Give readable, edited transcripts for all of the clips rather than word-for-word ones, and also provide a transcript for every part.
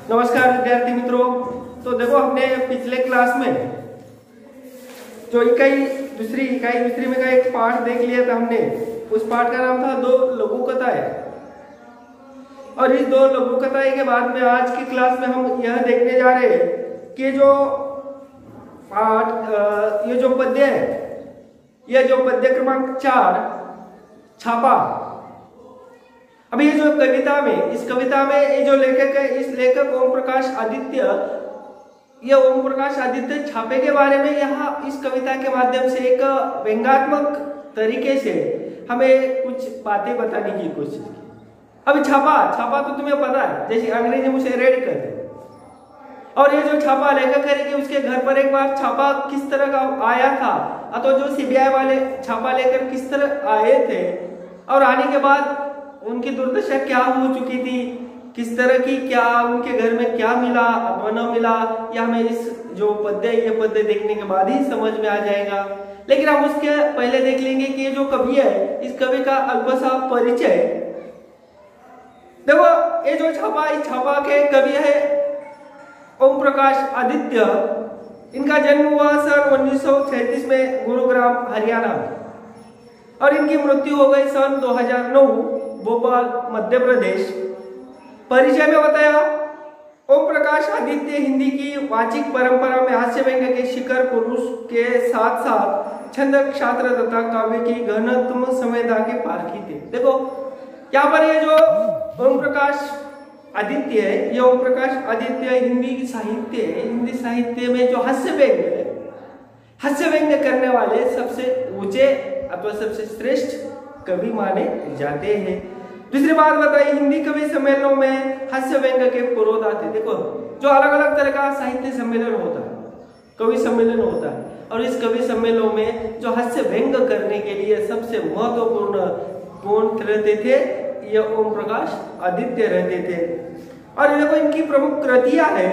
नमस्कार विद्यार्थी मित्रों। तो देखो हमने पिछले क्लास में जो इकाई दूसरी में का एक पाठ देख लिया था हमने। उस पाठ का नाम था दो लघु कथाएं। और इस दो लघु कथाएं के बाद में आज की क्लास में हम यह देखने जा रहे हैं कि जो पाठ ये जो पद्य है, यह जो पद्य क्रमांक 4 छापा। अभी ये जो कविता में, इस कविता में ये जो लेखक है, इस लेखक ओम प्रकाश आदित्य, ये ओम प्रकाश आदित्य छापे के बारे में यहाँ इस कविता के माध्यम से एक व्यंग्यात्मक तरीके से हमें कुछ बातें बताने की कोशिश की। अभी छापा तो तुम्हें पता है, जैसे अंग्रेजी में उसे रेड करते हैं। और ये जो छापा लेखक करेंगे, उसके घर पर एक बार छापा किस तरह का आया था, अथवा जो सीबीआई वाले छापा लेकर किस तरह आए थे और आने के बाद उनकी दुर्दशा क्या हो चुकी थी, किस तरह की क्या उनके घर में क्या मिला अथवा न मिला, या हमें इस जो ये पद्य देखने के बाद ही समझ में आ जाएगा। लेकिन हम उसके पहले देख लेंगे कि ये जो कवि है, इस कवि का अल्प सा परिचय। देखो ये जो छापा, इस छापा के कवि है ओम प्रकाश आदित्य। इनका जन्म हुआ सन 1933 में गुरुग्राम हरियाणा में, और इनकी मृत्यु हो गई सन 2009 भोपाल मध्य प्रदेश। परिचय में बताया, ओम प्रकाश आदित्य हिंदी की वाचिक परंपरा में हास्य व्यंग्य के शिखर पुरुष के साथ साथ छंद शास्त्र तथा काव्य की घनतम संवेदना के पारखी थे। देखो यहाँ पर ये जो ओम प्रकाश आदित्य है, ये ओम प्रकाश आदित्य हिंदी साहित्य है। हिंदी साहित्य में जो हास्य व्यंग्य करने वाले सबसे ऊंचे अथवा सबसे श्रेष्ठ कवि माने जाते हैं। दूसरी बात बताइए, हिंदी कवि सम्मेलनों में हास्य व्यंग्य के पुरोधा थे। देखो जो अलग अलग तरह का साहित्य सम्मेलन होता है, कवि सम्मेलन होता है, और इस कवि सम्मेलनों में जो हास्य व्यंग्य करने के लिए सबसे महत्वपूर्ण कौन रहते थे, ये ओम प्रकाश आदित्य रहते थे। और देखो इनकी प्रमुख कृतियां है,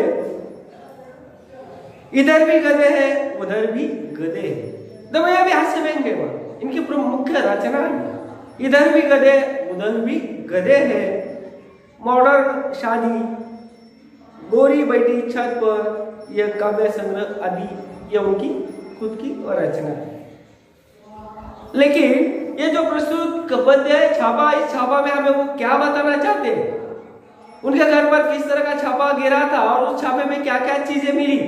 इधर भी गधे हैं उधर भी गधे हैं। देखो यह भी हास्य व्यंग्य है। इनकी मुख्य रचना है, इधर भी गधे उधर भी गधे हैं, मॉडर्न शादी, गोरी बैठी छत पर, यह काव्य संग्रह आदि, यह उनकी खुद की रचना है। लेकिन ये जो प्रस्तुत पद्य है छापा, इस छापा में हमें वो क्या बताना चाहते हैं, उनके घर पर किस तरह का छापा गिरा था और उस छापे में क्या क्या चीजें मिली,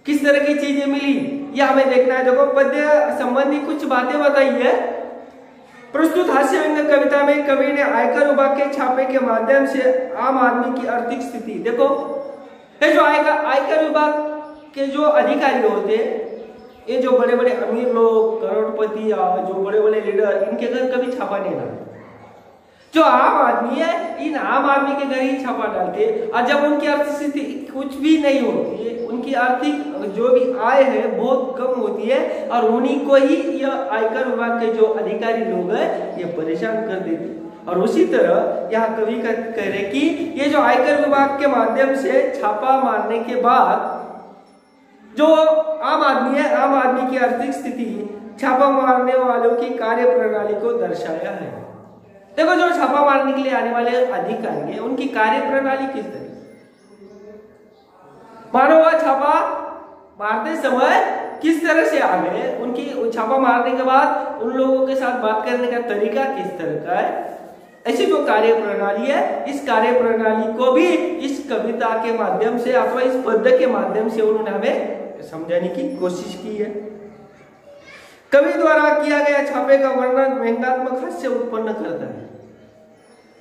किस तरह की चीजें मिली, यह हमें देखना है। देखो पद्य संबंधी कुछ बातें बताई है। प्रस्तुत हास्य व्यंग्य कविता में कवि ने आयकर विभाग के छापे के माध्यम से आम आदमी की आर्थिक स्थिति, देखो ये जो आयकर विभाग के जो अधिकारी होते हैं, ये जो बड़े बड़े अमीर लोग, करोड़पति या जो बड़े बड़े लीडर, इनके घर कभी छापा नहीं डालते। जो आम आदमी है, इन आम आदमी के घर ही छापा डालते हैं। और जब उनकी आर्थिक स्थिति कुछ भी नहीं होती है, उनकी आर्थिक जो भी आय है बहुत कम होती है, और उन्हीं को ही यह आयकर विभाग के जो अधिकारी लोग हैं, ये परेशान कर देते। और उसी तरह यहाँ कवि कह रहे कि ये जो आयकर विभाग के माध्यम से छापा मारने के बाद जो आम आदमी है, आम आदमी की आर्थिक स्थिति छापा मारने वालों की कार्य प्रणाली को दर्शाया है। देखो जो छापा मारने के लिए आने वाले अधिकारी हैं, उनकी कार्य प्रणाली किस तरह, मानो वह छापा मारते समय किस तरह से आ गए, उनकी छापा मारने के बाद उन लोगों के साथ बात करने का तरीका किस तरह का है, ऐसी जो कार्य प्रणाली है, इस कार्य प्रणाली को भी इस कविता के माध्यम से अथवा इस पद्य के माध्यम से उन्होंने हमें समझाने की कोशिश की है। कवि द्वारा किया गया छापे का वर्णन व्यंग्यात्मक हास्य उत्पन्न करता है।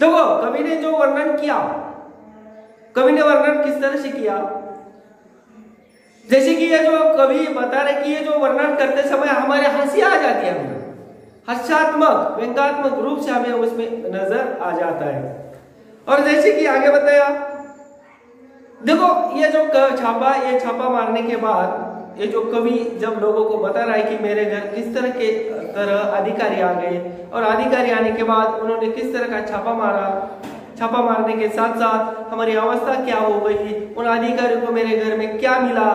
देखो कवि ने जो वर्णन किया, कवि ने वर्णन किस तरह से किया, जैसे कि ये जो कवि बता रहे कि ये जो वर्णन करते समय हमारे हंसी आ जाती है, हमें हास्यात्मक व्यंग्यात्मक रूप से हमें उसमें नजर आ जाता है। और जैसे कि आगे बताया, देखो ये जो छापा, ये छापा मारने के बाद ये जो कवि जब लोगों को बता रहा है कि मेरे घर किस तरह अधिकारी आ गए, और अधिकारी आने के बाद उन्होंने किस तरह का छापा मारा, छापा मारने के साथ साथ हमारी अवस्था क्या हो गई, उन अधिकारियों को मेरे घर में क्या मिला,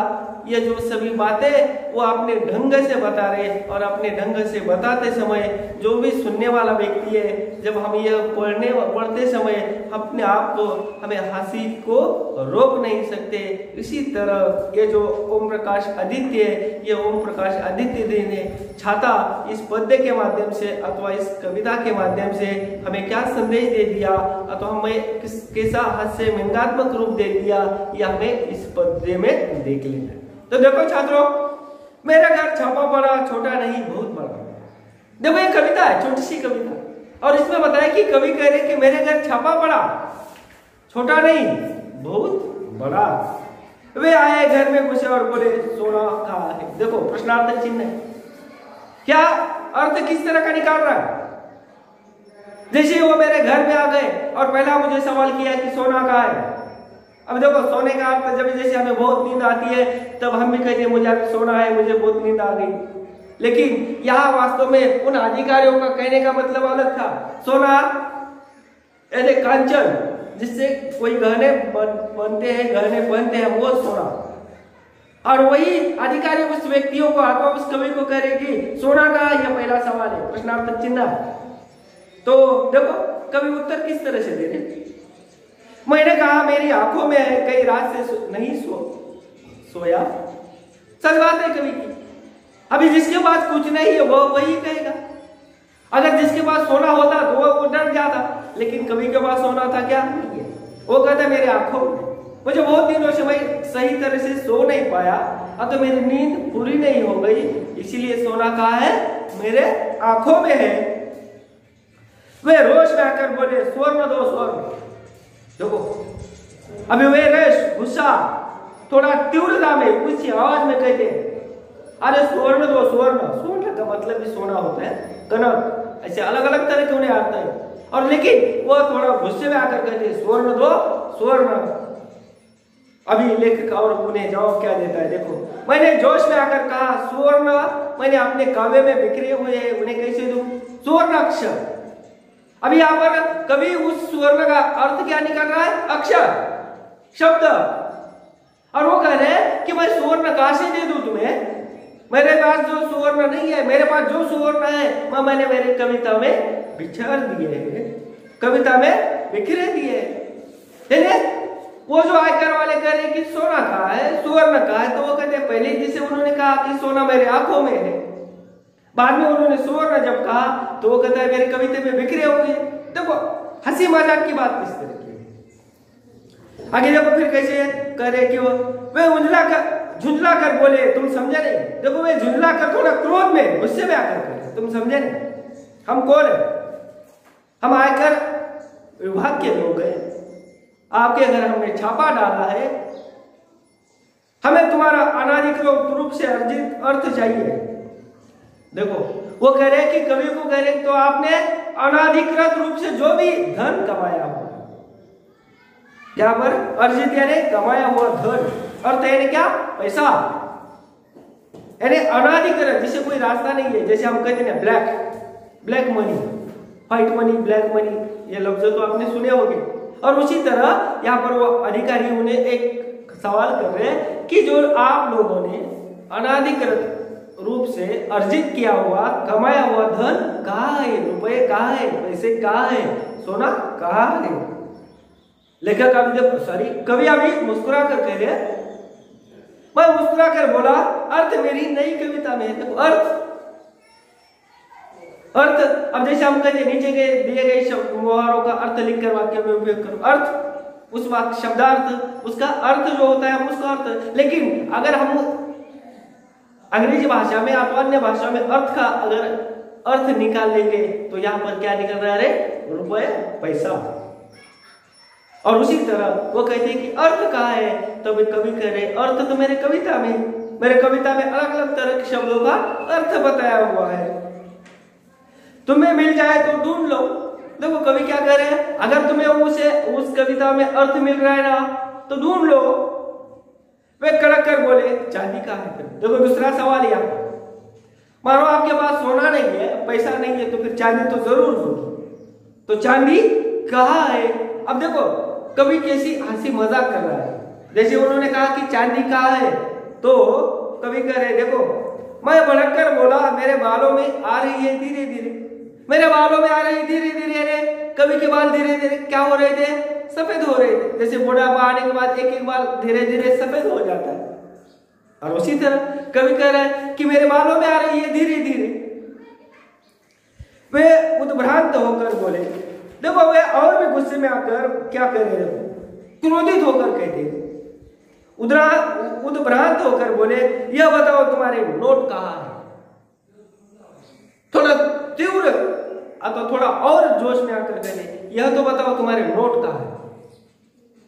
ये जो सभी बातें वो अपने ढंग से बता रहे, और अपने ढंग से बताते समय जो भी सुनने वाला व्यक्ति है, जब हम ये पढ़ते समय अपने आप को हमें हंसी को रोक नहीं सकते। इसी तरह ये जो ओम प्रकाश आदित्य है, ये ओम प्रकाश आदित्य दिन है छाता इस पद्य के माध्यम से अथवा इस कविता के माध्यम से हमें क्या संदेश दे दिया अथवा हमें कैसा हास्य व्यंग्यात्मक रूप दे दिया, ये हमें इस पद्य में देख लेना है। तो देखो छात्रों, मेरा घर छापा पड़ा, छोटा नहीं बहुत बड़ा। देखो ये कविता है, छोटी सी कविता, और इसमें बताया कि कवि कह रहे कि मेरे घर छापा पड़ा, छोटा नहीं बहुत बड़ा। वे आए घर में घुसे और बोले सोना कहाँ है। देखो प्रश्नार्थक चिन्ह है, क्या अर्थ किस तरह का निकाल रहा है। जैसे वो मेरे घर में आ गए और पहला मुझे सवाल किया कि सोना कहाँ है। अब देखो सोने का अर्थ जब जैसे हमें बहुत नींद आती है तब हम भी कहते हैं मुझे अभी सोना है, मुझे बहुत नींद आ गई। लेकिन यहाँ वास्तव में उन अधिकारियों का कहने का मतलब अलग था। सोना यानी कांचन, जिससे कोई गहने बनते हैं, गहने पहनते हैं, वो सोना। और वही अधिकारी उस व्यक्तियों को अथवा उस कवि को कह रहे कि सोना का यह पहला सवाल है, प्रश्नार्थक चिन्ह। तो देखो कवि उत्तर किस तरह से दे रहे। मैंने कहा मेरी आंखों में है, कई रात से नहीं सोया। सच बात है कवि की। अभी जिसके पास कुछ नहीं है वो वही कहेगा। अगर जिसके पास सोना होता तो वो डर जाता, लेकिन कवि के पास सोना था क्या नहीं है। वो कहता मेरे आंखों में, मुझे बहुत दिनों से मैं सही तरह से सो नहीं पाया, अब तो मेरी नींद पूरी नहीं हो गई, इसीलिए सोना कहाँ है, मेरे आंखों में है। वे रोष में आकर बोले स्वर्ण दो स्वर्ण। देखो अभी वे रेश गुस्सा थोड़ा तीव्रता में ऊंची आवाज में कहते अरे स्वर्ण दो स्वर्ण। स्वर्ण का मतलब भी सोना होता है, कनक, ऐसे अलग अलग तरह के उन्हें आते हैं। और लेकिन वो थोड़ा गुस्से में आकर कहते स्वर्ण दो स्वर्ण। अभी लेखक और उन्हें जवाब क्या देता है, देखो मैंने जोश में आकर कहा स्वर्ण मैंने अपने काव्य में बिखरे हुए हैं, उन्हें कैसे दूं, स्वर्ण अक्षर। अभी यहाँ पर कभी उस स्वर्ण का अर्थ क्या निकल रहा है, अक्षर शब्द। और वो कह रहे हैं कि मैं स्वर्ण कहां से दे दूं तुम्हें, मेरे पास जो सुवर्ण नहीं है, मेरे पास जो सुवर्ण है वह मैंने मेरे कविता में बिछाड़ दिए हैं, कविता में बिखरे दिए हैं। वो जो आयकर वाले कह रहे कि सोना कहाँ है, सुवर्ण कहाँ है, तो वो कहते हैं पहले जिसे उन्होंने कहा कि सोना मेरे आंखों में है, बाद में उन्होंने सुवर्ण जब कहा तो वो कहता है मेरे कविते में बिखरे हुए। देखो हंसी मजाक की बात किस तरह की। आगे देखो फिर कैसे कह रहे कि वे झुंझला कर बोले तुम समझे नहीं। देखो वे झुंझला कर थोड़ा क्रोध में गुस्से में आकर करे तुम समझे नहीं, हम कौन है, हम आयकर विभाग के लोग हैं, आपके घर हमने छापा डाला है, हमें तुम्हारा अनाधिकृत रूप से अर्जित अर्थ चाहिए। देखो वो कह रहे हैं कि कवि को कह रहे तो आपने अनाधिकृत रूप से जो भी धन कमाया हुआ, यहाँ पर अर्जित यानी कमाया हुआ धन, अर्थ यानी क्या, पैसा, यानी अनाधिकृत जिसे कोई रास्ता नहीं है। जैसे हम कहते हैं black money, white money, black money, ये लफ्ज तो आपने सुने होंगे। और उसी तरह यहाँ पर वो अधिकारी उन्हें एक सवाल कर रहे हैं कि जो आप लोगों ने अनाधिकृत रूप से अर्जित किया हुआ कमाया हुआ धन कहाँ है, रुपए कहाँ है, पैसे कहाँ है, सोना कहाँ है। लेखक अभी देखो सॉरी कवि अभी मुस्कुरा कर कह रहे, मैं मुस्कुरा कर बोला अर्थ मेरी नई कविता में है। देखो अर्थ अब जैसे हम कहते नीचे के दिए गए मुहावरों का अर्थ लिखकर वाक्य में उपयोग करो, अर्थ उस वाक्य शब्दार्थ उसका अर्थ जो होता है हम उसका अर्थ। लेकिन अगर हम अंग्रेजी भाषा में अथवा अन्य भाषा में अर्थ का अगर अर्थ निकाल लेंगे तो यहाँ पर क्या निकल रहा है, रुपए, पैसा। और उसी तरह वो कहते हैं कि अर्थ कहाँ है, तो वे कवि कह रहे अर्थ तो मेरे कविता में अलग अलग तरह के शब्दों का अर्थ बताया हुआ है, तुम्हें मिल जाए तो ढूंढ लो। देखो कवि क्या कह रहे हैं, अगर तुम्हें उस कविता में अर्थ मिल रहा है ना तो ढूंढ लो। वे कड़क कर बोले चांदी कहाँ है। देखो दूसरा सवाल यहाँ, मानो आपके पास सोना नहीं है, पैसा नहीं है, तो फिर चांदी तो जरूर होगी, तो चांदी कहाँ है। अब देखो कवि कैसी हंसी मजाक कर रहा है। जैसे उन्होंने कहा कि चांदी कहाँ है, तो कवि कह रहे देखो, मैं भड़क कर बोला मेरे बालों में आ रही है धीरे धीरे, मेरे बालों में आ रही धीरे धीरे। अरे कवि के बाल धीरे धीरे क्या हो रहे थे? सफेद हो रहे थे। जैसे बुढ़ापा आने के बाद एक एक बाल धीरे धीरे सफेद हो जाता है, और उसी तरह कवि कह रहा है कि मेरे बालों में आ रही है धीरे धीरे। वे उद्भ्रांत होकर बोले, देखो वे और भी गुस्से में आकर क्या कर रहे थे, क्रोधित होकर कहते, उद्भ्रांत होकर बोले, यह बताओ तुम्हारे नोट कहाँ है? थोड़ा तीव्र अथवा थोड़ा और जोश में आकर कहते, यह तो बताओ तुम्हारे नोट कहाँ है?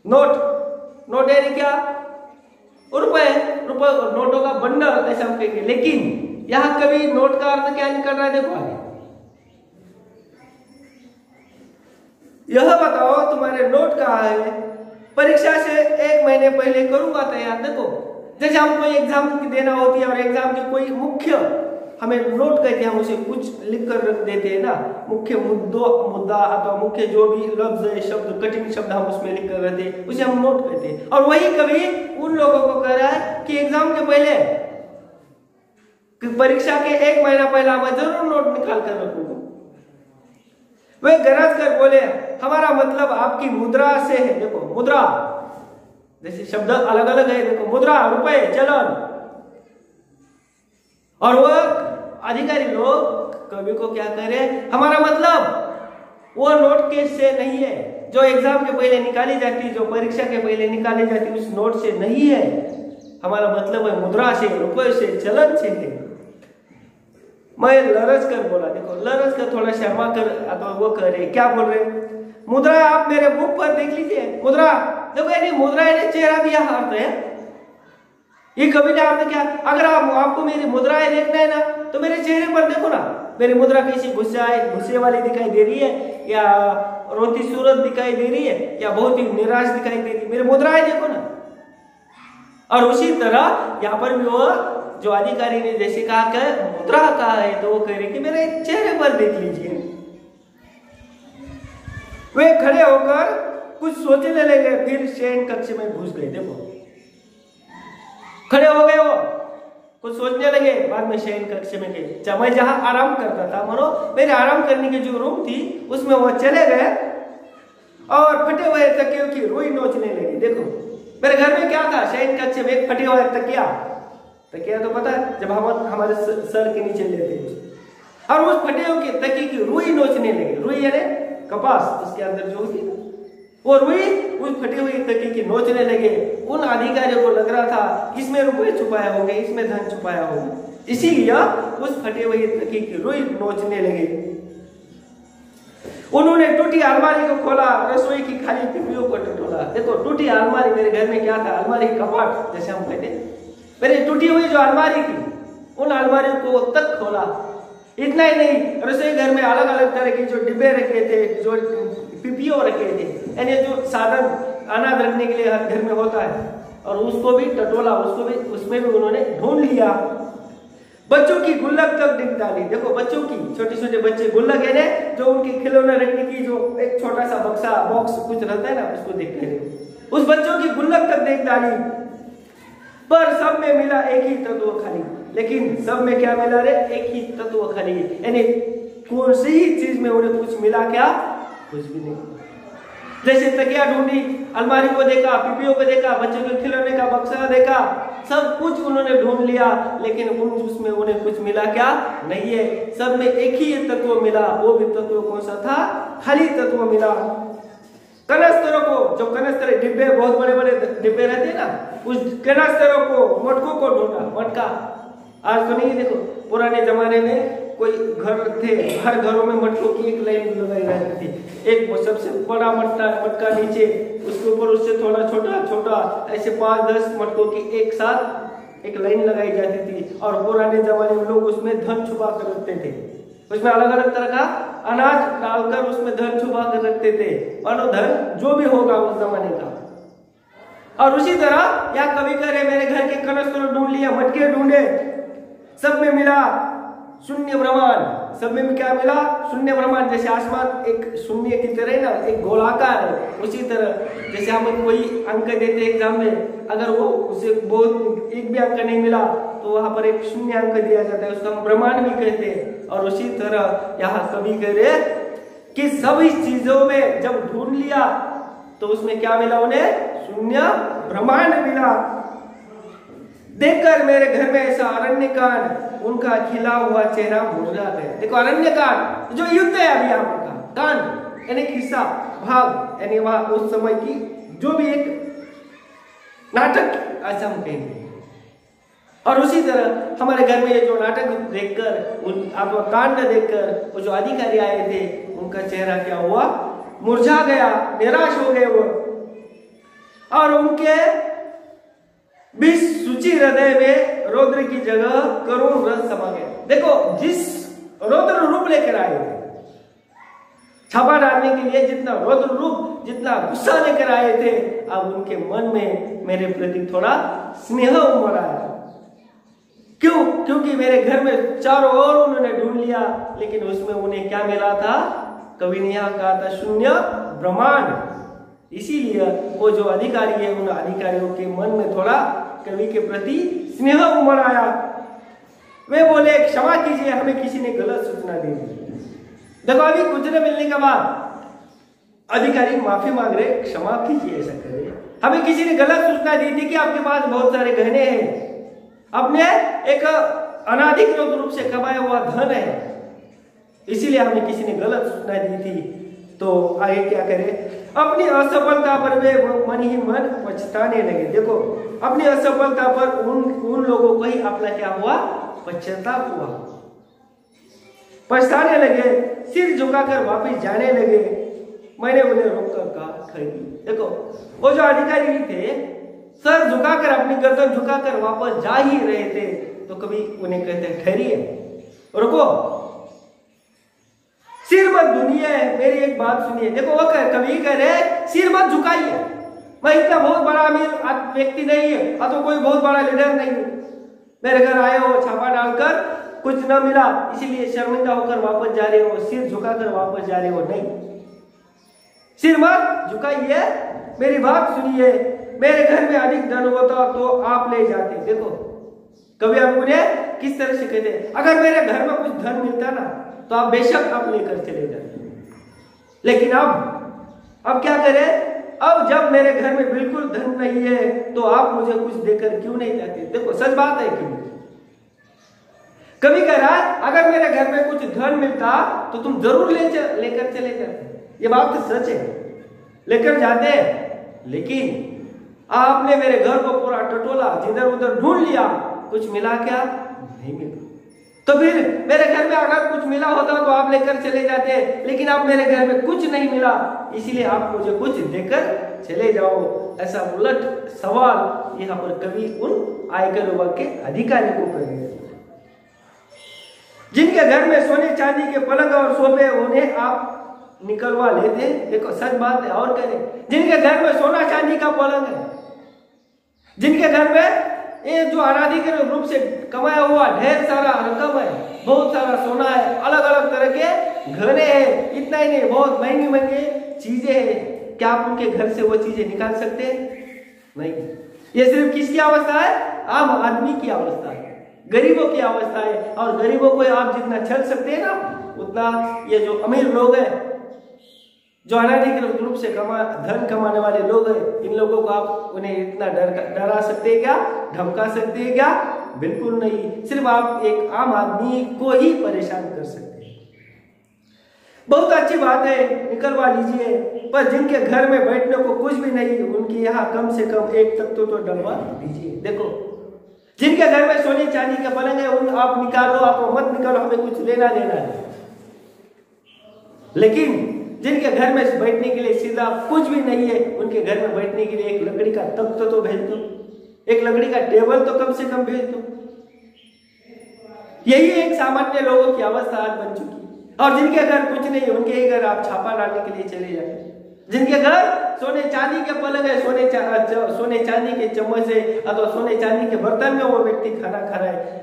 नोट यानी क्या? रुपए नोटों का बंडल ऐसा हम कहेंगे, लेकिन यहां कभी नोट का अर्थ क्या निकल रहा है? देखो आगे, यह बताओ तुम्हारे नोट कहाँ है? परीक्षा से 1 महीने पहले करूंगा तैयार। देखो जैसे हम कोई एग्जाम देना होती है और एग्जाम की कोई मुख्य हमें नोट कहते हैं, हम उसे कुछ लिख कर रख देते हैं ना, मुख्य मुद्दा अथवा मुख्य जो भी लफ्ज शब्द कठिन शब्द हम उसमें लिख कर रखते हैं, उसे हम नोट कहते हैं। और वही कभी उन लोगों को कह रहा है कि एग्जाम के पहले, परीक्षा के 1 महीना पहला मैं जरूर नोट निकाल कर रखूंगा। वे गरज कर बोले, हमारा मतलब आपकी मुद्रा से है। देखो मुद्रा, जैसे शब्द अलग अलग है, देखो मुद्रा रुपए चलन, और वह अधिकारी लोग कवि को क्या कह रहे हैं, हमारा मतलब वो नोट के से नहीं है जो एग्जाम के पहले निकाली जाती, जो परीक्षा के पहले निकाली जाती, उस नोट से नहीं है, हमारा मतलब है मुद्रा से, रुपए से, चलन से है। मैं लरज कर बोला, देखो लरज कर थोड़ा शर्मा कर अथवा वो कह रहे क्या बोल रहे, मुद्रा आप मेरे मुख पर देख लीजिए। मुद्रा देखो, यानी मुद्रा यानी चेहरा भी यहाँ अर्थ है। ये कवि ने अर्थ क्या, अगर आपको मेरी मुद्राएं देखना है ना तो मेरे चेहरे पर देखो ना, मेरी मुद्रा कैसी गुस्से वाली दिखाई दे रही है, या रोती सूरत दिखाई दे रही है, या बहुत ही निराश दिखाई दे रही है, मेरी मुद्राएं देखो ना। और उसी तरह यहाँ पर भी वो जो अधिकारी ने जैसे कहा कि मुद्रा कहा है, तो वो कह रहे कि मेरे चेहरे पर देख लीजिए। वे खड़े होकर कुछ सोचने लगे, फिर शयन कक्ष में घुस गए। देखो खड़े हो गए, वो कुछ सोचने लगे, बाद में शयन कक्ष में गए। मैं जहां आराम करता था, मानो मेरे आराम करने की जो रूम थी उसमें वो चले गए और फटे हुए तकियों की रुई नोचने लगे। देखो मेरे घर में क्या था, शयन कक्ष में एक फटे हुए तकिया तो पता है जब हम हमारे सर के नीचे लेते हैं, और उस फटे हुए तकिए की रुई नोचने लगे। रुई यानी कपास, उसके अंदर जो होती है वो रुई उस फटे हुए तकिए की नोचने लगे। उन अधिकारियों को लग रहा था इसमें रुपए छुपाया होंगे, इसमें धन छुपाया होगा, इसीलिए उस फटे हुए तकिए की रुई नोचने लगे। उन्होंने टूटी अलमारी को खोला, रसोई की खाली पिपियों को टटोला। देखो टूटी अलमारी, मेरे घर में क्या था, अलमारी कपाट जैसे हम कहते हैं, मेरी टूटी हुई जो अलमारी थी उन अलमारियों को तक खोला। इतना ही नहीं, रसोई घर में अलग अलग तरह के जो डिब्बे रखे थे, जो पिपियो रखे थे, यानी जो साधन अनाज रखने के लिए हर घर में होता है, और उसको भी टटोला, उसको भी उसमें भी उन्होंने ढूंढ लिया। बच्चों की गुल्लक तक दिख डाली। देखो बच्चों की, छोटे छोटे बच्चे, गुल्लक यानी जो उनके खिलौने रखने की जो एक छोटा सा बक्सा बॉक्स कुछ रहता है ना, उसको देखते रहे। उस बच्चों की गुल्लक तक देख डाली, पर सब में मिला एक ही तत्व खाली। लेकिन सब में क्या मिला रे, एक ही तत्व खाली, यानी कौन सी ही चीज में उन्हें कुछ मिला क्या, कुछ भी नहीं। जैसे तकिया ढूंढी, अलमारी को देखा, पिपियों को देखा, बच्चों के खिलौने का बक्सा देखा, सब कुछ उन्होंने ढूंढ लिया, लेकिन उसमें उन्हें कुछ मिला क्या, नहीं है। सब में एक ही तत्व मिला, वो भी तत्व कौन सा था, खाली तत्व मिला। कनस्तरों को, जो कनस्तर डिब्बे, बहुत बड़े बड़े डिब्बे रहते हैं ना, उस कनस्तरों को, मटकों को ढूंढा। मटका आज तो नहीं, देखो पुराने जमाने में कोई घर थे, हर घरों में मटकों की एक लाइन लगाई रहती थी। एक सबसे बड़ा मटका नीचे, उसके ऊपर उससे थोड़ा छोटा छोटा, ऐसे 5-10 मटकों की एक साथ एक लाइन लगाई जाती थी। और पुराने जमाने में लोग उसमें धन छुपा कर रखते थे, उसमें अलग अलग तरह का अनाज डालकर उसमें धन छुपा कर रखते थे, और धन जो भी होगा उस जमाने का। और उसी तरह या कभी करे, मेरे घर के कनस्तर ढूंढ लिया, मटके ढूंढे, सब में मिला शून्य ब्रह्मांड। सब में क्या मिला, शून्य ब्रह्मांड। जैसे आसमान एक शून्य की तरह ना, एक गोलाकार है, उसी तरह जैसे हम कोई अंक देते एग्जाम में अगर वो उसे बहुत एक भी अंक नहीं मिला तो वहां पर एक शून्य अंक दिया जाता है, उसको हम ब्रह्मांड भी कहते हैं। और उसी तरह यहाँ कवि कह रहे कि सभी चीजों में जब ढूंढ लिया तो उसमें क्या मिला उन्हें? शून्य ब्रह्मांड मिला। देखकर मेरे घर में ऐसा अरण्य कांड, उनका खिला हुआ चेहरा मुरझा गया। देखो अरण्य कांड जो युद्ध है अभी यहाँ पर का कांड यानी किस्सा भाग, यानी वहां उस समय की जो भी एक नाटक ऐसा हम कहेंगे। और उसी तरह हमारे घर में ये जो नाटक देखकर आप कांड देखकर वो जो अधिकारी आए थे उनका चेहरा क्या हुआ? मुरझा गया, निराश हो गए वो, और उनके बीच सूची हृदय में रौद्र की जगह करुण रस समा गया। देखो जिस रौद्र रूप लेकर आए थे छापा डालने के लिए, जितना रौद्र रूप, जितना गुस्सा लेकर आए थे, अब उनके मन में मेरे प्रति थोड़ा स्नेह उमड़ आया। क्यों? क्योंकि मेरे घर में चारों ओर उन्होंने ढूंढ लिया, लेकिन उसमें उन्हें क्या मिला था? कवि ने यहाँ कहा था शून्य ब्रह्मांड। इसीलिए वो जो अधिकारी है उन अधिकारियों के मन में थोड़ा कवि के प्रति स्नेह उमड़ आया। वे बोले क्षमा कीजिए, हमें किसी ने गलत सूचना दी। देखो अभी कुछ न मिलने के बाद अधिकारी माफी मांग रहे, क्षमा कीजिए, ऐसा करे, हमें किसी ने गलत सूचना दी थी कि आपके पास बहुत सारे गहने हैं, आपने एक अनाधिकृत रूप से कमाया हुआ धन है, इसीलिए हमें किसी ने गलत सूचना दी थी। तो आगे क्या करे? अपनी असफलता पर वे मन ही मन पछताने लगे। देखो अपनी असफलता पर उन लोगों को ही अपना क्या हुआ? पश्चाताप हुआ, पछताने लगे, सिर झुकाकर वापस जाने लगे। मैंने उन्हें रोककर कहा खरीदी। देखो वो जो अधिकारी थे सर झुकाकर, अपनी गर्दन झुकाकर वापस जा ही रहे थे, तो कभी उन्हें कहते ठहरिए, रुको, सिर मत धुनिए, मेरी एक बात सुनिए। देखो वो कभी कह रहे सिर मत झुकाइए, मैं इतना बहुत बड़ा अमीर व्यक्ति नहीं है, तो कोई बहुत बड़ा लीडर नहीं है, मेरे घर आए हो छापा डालकर कुछ न मिला इसीलिए शर्मिंदा होकर वापस जा रहे हो, सिर झुकाकर वापस जा रहे हो, नहीं, सिर मत झुकाइए, मेरी बात सुनिए, मेरे घर में अधिक धन होता तो आप ले जाते। देखो कभी आप उन्हें किस तरह से कहते, अगर मेरे घर में कुछ धन मिलता ना तो आप बेशक आप लेकर चले जाते, लेकिन अब क्या करें? अब जब मेरे घर में बिल्कुल धन नहीं है तो आप मुझे कुछ देकर क्यों नहीं जाते? देखो सच बात है कि कभी कह रहा है अगर मेरे घर में कुछ धन मिलता तो तुम जरूर लेकर चले जाते, ये बात तो सच है, लेकर जाते, लेकिन आपने मेरे घर को पूरा टटोला, जिधर उधर ढूंढ लिया, कुछ मिला क्या? नहीं मिला। तो फिर मेरे घर में अगर कुछ मिला होता तो आप लेकर चले जाते, लेकिन अब मेरे घर में कुछ नहीं मिला, इसीलिए आप मुझे कुछ देकर चले जाओ। ऐसा उलट सवाल यहाँ पर कवि उन आयकर विभाग के अधिकारी को कर रहे हैं। जिनके घर में सोने चांदी के पलंग और सोफे, उन्हें आप निकलवा लेते। देखो सच बात है, और कह रहे जिनके घर में सोना चांदी का पलंग है, जिनके घर में ये जो अनाधिकृत रूप से कमाया हुआ ढेर सारा रकम है, बहुत सारा सोना है, अलग अलग तरह के घरे हैं, इतना ही नहीं बहुत महंगी महंगी चीजें हैं, क्या आप उनके घर से वो चीजें निकाल सकते हैं? नहीं। ये सिर्फ किसकी अवस्था है? आम आदमी की अवस्था है, गरीबों की अवस्था है। और गरीबों को आप जितना छल सकते हैं ना, उतना ये जो अमीर लोग हैं, जो अनाधिकृत रूप से धन कमाने वाले लोग हैं, इन लोगों को आप उन्हें इतना डरा सकते हैं क्या? धमका सकते हैं क्या? बिल्कुल नहीं। सिर्फ आप एक आम आदमी को ही परेशान कर सकते हैं। बहुत अच्छी बात है, निकलवा लीजिए, पर जिनके घर में बैठने को कुछ भी नहीं, उनके यहाँ कम से कम एक तक तो डलवा दीजिए। देखो जिनके घर में सोने चांदी के पलंग है, उन आप निकालो, आप मत निकालो, हमें कुछ लेना देना है। लेकिन जिनके घर में बैठने के लिए सीधा कुछ भी नहीं है, उनके घर में बैठने के लिए एक लकड़ी का तख्त तो भेज दो, एक लकड़ी का टेबल तो कम से कम भेज दो। यही एक सामान्य लोगों की अवस्था आज बन चुकी है। और जिनके घर कुछ नहीं है, उनके घर आप छापा डालने के लिए चले जाए। जिनके घर सोने चांदी के पलंग है, सोने चांदी के चम्मच है, अथवा सोने चांदी के बर्तन में वो व्यक्ति खाना खा रहा है,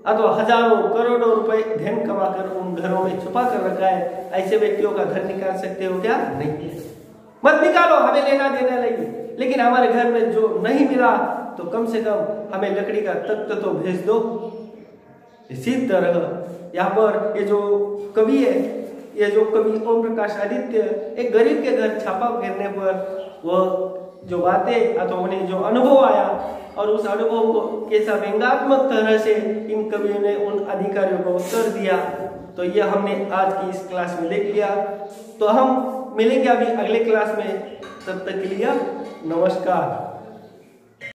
अथवा हजारों करोड़ों रुपए धन कमाकर उन घरों में छुपा कर रखा है, ऐसे व्यक्तियों का घर निकाल सकते हो क्या? नहीं, मत निकालो, हमें लेना देना नहीं। लेकिन हमारे घर में जो नहीं मिला तो कम से कम हमें लकड़ी का तख्त तो भेज दो। इसी तरह यहाँ पर ये जो कवि है, ये जो कवि ओम प्रकाश आदित्य एक गरीब के घर छापा गिरने पर वह जो बातें अथवा उन्हें जो अनुभव आया और उस अनुभव को कैसा व्यंग्यात्मक तरह से इन कवियों ने उन अधिकारियों को उत्तर दिया, तो यह हमने आज की इस क्लास में देख लिया। तो हम मिलेंगे अभी अगले क्लास में, तब तक के लिए नमस्कार।